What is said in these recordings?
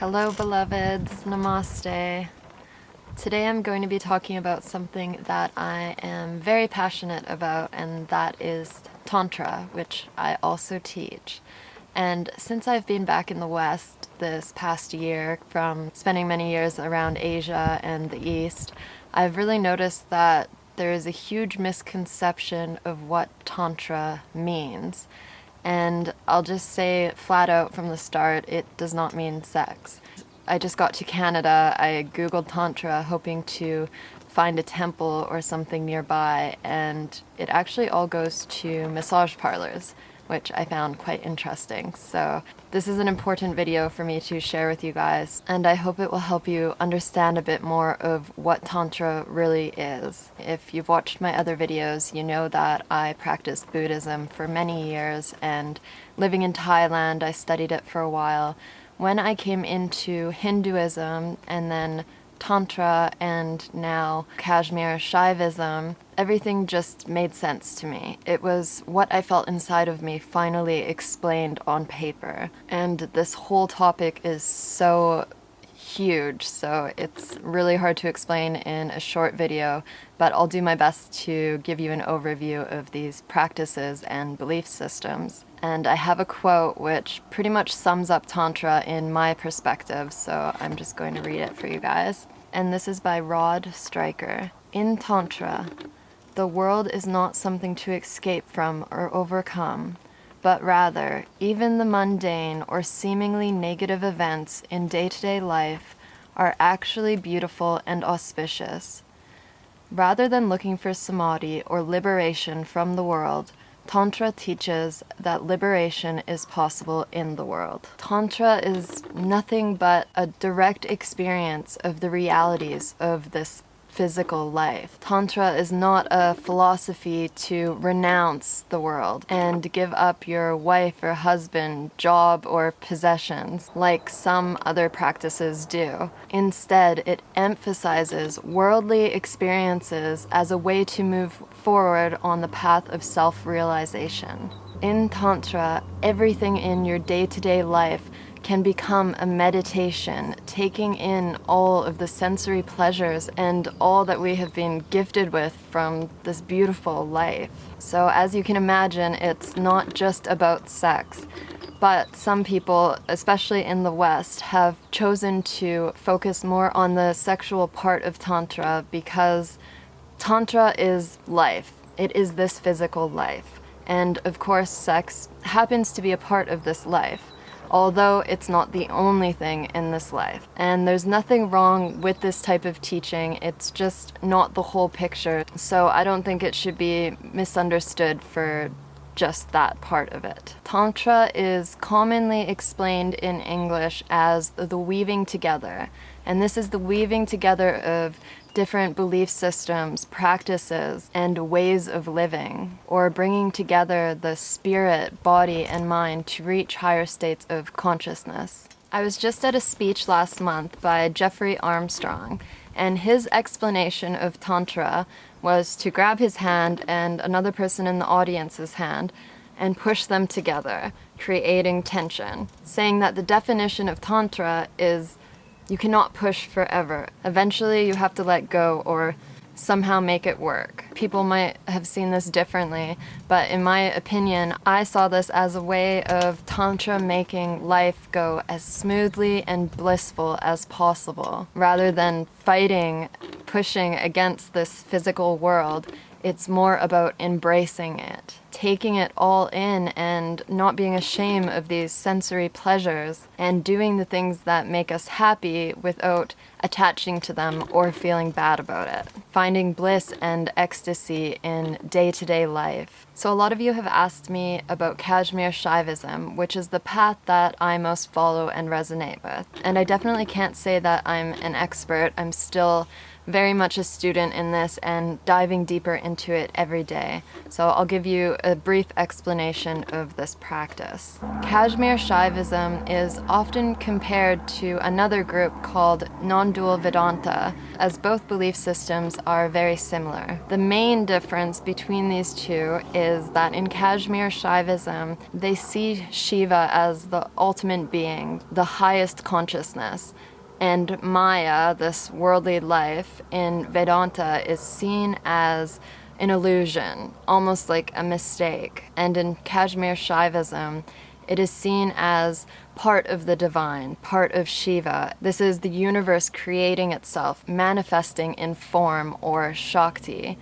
Hello beloveds, namaste. Today I'm going to be talking about something that I am very passionate about, and that is Tantra, which I also teach. And since I've been back in the West this past year, from spending many years around Asia and the East, I've really noticed that there is a huge misconception of what Tantra means. And I'll just say flat out from the start, it does not mean sex. I just got to Canada, I googled Tantra hoping to find a temple or something nearby, and it actually all goes to massage parlors, which I found quite interesting. So this is an important video for me to share with you guys, and I hope it will help you understand a bit more of what Tantra really is. If you've watched my other videos, you know that I practiced Buddhism for many years, and living in Thailand, I studied it for a while. When I came into Hinduism and then Tantra and now Kashmir Shaivism, everything just made sense to me. It was what I felt inside of me finally explained on paper. And this whole topic is so huge, so it's really hard to explain in a short video, but I'll do my best to give you an overview of these practices and belief systems. And I have a quote which pretty much sums up Tantra in my perspective, so I'm just going to read it for you guys. And this is by Rod Stryker. In Tantra, the world is not something to escape from or overcome, but rather, even the mundane or seemingly negative events in day-to-day life are actually beautiful and auspicious. Rather than looking for samadhi or liberation from the world, Tantra teaches that liberation is possible in the world. Tantra is nothing but a direct experience of the realities of this physical life. Tantra is not a philosophy to renounce the world and give up your wife or husband, job, or possessions like some other practices do. Instead, it emphasizes worldly experiences as a way to move forward on the path of self-realization. In Tantra, everything in your day-to-day life can become a meditation, taking in all of the sensory pleasures and all that we have been gifted with from this beautiful life. So as you can imagine, it's not just about sex, but some people, especially in the West, have chosen to focus more on the sexual part of Tantra because Tantra is life. It is this physical life. And of course, sex happens to be a part of this life, although it's not the only thing in this life. And there's nothing wrong with this type of teaching, it's just not the whole picture. So I don't think it should be misunderstood for just that part of it. Tantra is commonly explained in English as the weaving together. And this is the weaving together of different belief systems, practices, and ways of living, or bringing together the spirit, body, and mind to reach higher states of consciousness. I was just at a speech last month by Jeffrey Armstrong, and his explanation of Tantra was to grab his hand and another person in the audience's hand and push them together, creating tension, saying that the definition of Tantra is you cannot push forever. Eventually you have to let go or somehow make it work. People might have seen this differently, but in my opinion, I saw this as a way of Tantra making life go as smoothly and blissful as possible. Rather than fighting, pushing against this physical world, it's more about embracing it, taking it all in and not being ashamed of these sensory pleasures and doing the things that make us happy without attaching to them or feeling bad about it. Finding bliss and ecstasy in day-to-day life. So a lot of you have asked me about Kashmir Shaivism, which is the path that I most follow and resonate with. And I definitely can't say that I'm an expert. I'm still very much a student in this and diving deeper into it every day. So I'll give you a brief explanation of this practice. Kashmir Shaivism is often compared to another group called non-dual Vedanta, as both belief systems are very similar. The main difference between these two is that in Kashmir Shaivism, they see Shiva as the ultimate being, the highest consciousness. And Maya, this worldly life, in Vedanta is seen as an illusion, almost like a mistake. And in Kashmir Shaivism, it is seen as part of the divine, part of Shiva. This is the universe creating itself, manifesting in form, or Shakti.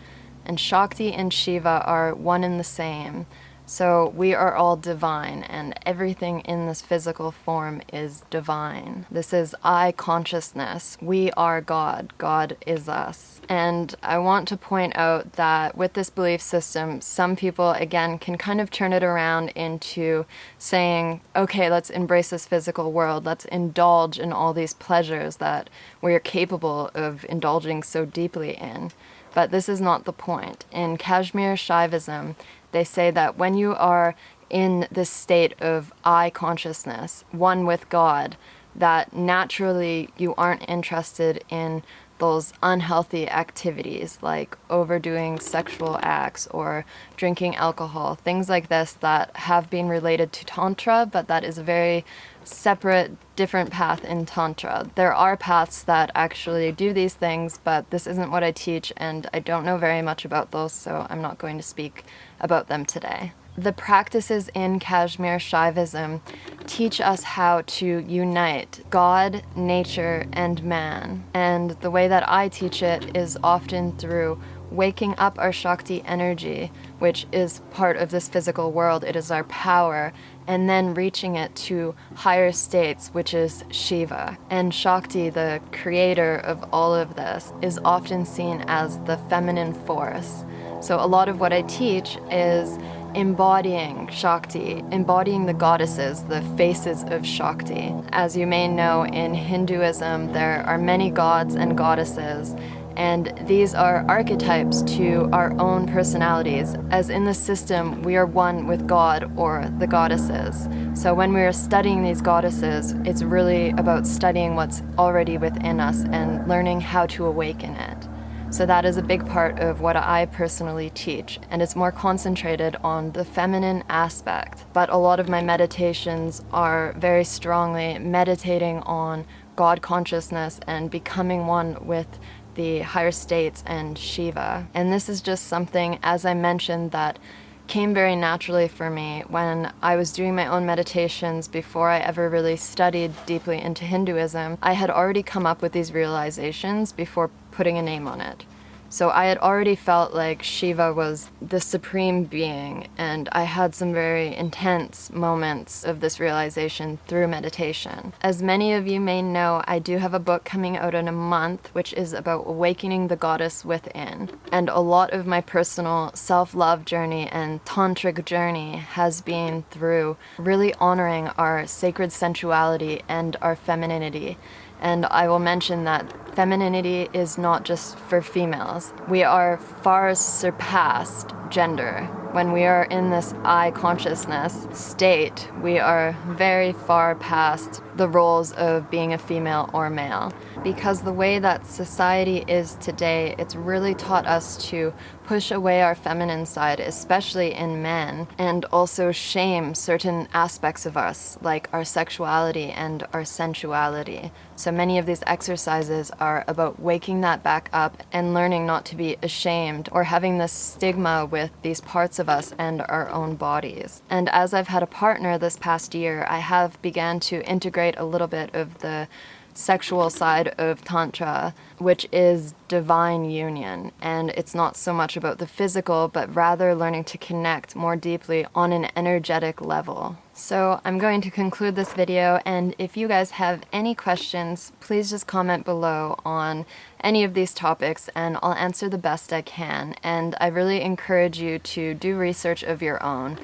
And Shakti and Shiva are one and the same. So we are all divine, and everything in this physical form is divine. This is I consciousness. We are God. God is us. And I want to point out that with this belief system, some people, again, can kind of turn it around into saying, okay, let's embrace this physical world. Let's indulge in all these pleasures that we are capable of indulging so deeply in. But this is not the point. In Kashmir Shaivism, they say that when you are in this state of I consciousness, one with God, that naturally you aren't interested in those unhealthy activities like overdoing sexual acts or drinking alcohol, things like this that have been related to Tantra, but that is a very separate, different path in Tantra. There are paths that actually do these things, but this isn't what I teach, and I don't know very much about those, so I'm not going to speak about them today. The practices in Kashmir Shaivism teach us how to unite God, nature, and man. And the way that I teach it is often through waking up our Shakti energy, which is part of this physical world. It is our power, and then reaching it to higher states, which is Shiva. And Shakti, the creator of all of this, is often seen as the feminine force. So a lot of what I teach is embodying Shakti, embodying the goddesses, the faces of Shakti. As you may know, in Hinduism, there are many gods and goddesses, and these are archetypes to our own personalities, as in the system we are one with God or the goddesses. So when we are studying these goddesses, it's really about studying what's already within us and learning how to awaken it. So that is a big part of what I personally teach, and it's more concentrated on the feminine aspect. But a lot of my meditations are very strongly meditating on God consciousness and becoming one with the higher states and Shiva. And this is just something, as I mentioned, that came very naturally for me when I was doing my own meditations before I ever really studied deeply into Hinduism. I had already come up with these realizations before putting a name on it. So I had already felt like Shiva was the supreme being, and I had some very intense moments of this realization through meditation. As many of you may know, I do have a book coming out in a month, which is about awakening the goddess within. And a lot of my personal self-love journey and tantric journey has been through really honoring our sacred sensuality and our femininity. And I will mention that femininity is not just for females. We are far surpassed gender. When we are in this I consciousness state, we are very far past the roles of being a female or male. Because the way that society is today, it's really taught us to push away our feminine side, especially in men, and also shame certain aspects of us, like our sexuality and our sensuality. So many of these exercises are about waking that back up and learning not to be ashamed or having this stigma with these parts of us and our own bodies. And as I've had a partner this past year, I have began to integrate a little bit of the sexual side of Tantra, which is divine union. And it's not so much about the physical, but rather learning to connect more deeply on an energetic level. So I'm going to conclude this video, and if you guys have any questions, please just comment below on any of these topics and I'll answer the best I can. And I really encourage you to do research of your own.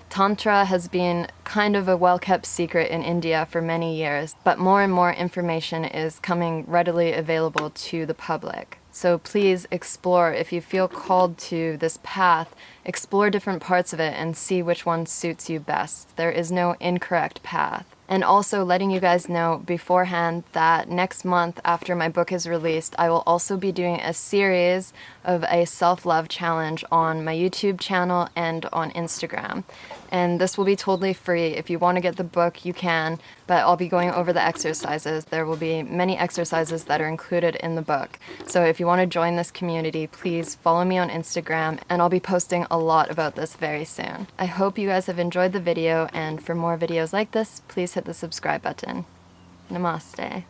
Tantra has been kind of a well-kept secret in India for many years, but more and more information is coming readily available to the public. So please explore. If you feel called to this path, explore different parts of it and see which one suits you best. There is no incorrect path. And also letting you guys know beforehand that next month after my book is released, I will also be doing a series of a self-love challenge on my YouTube channel and on Instagram. And this will be totally free. If you want to get the book, you can, but I'll be going over the exercises. There will be many exercises that are included in the book. So if you want to join this community, please follow me on Instagram, and I'll be posting a lot about this very soon. I hope you guys have enjoyed the video, and for more videos like this, please hit the subscribe button. Namaste.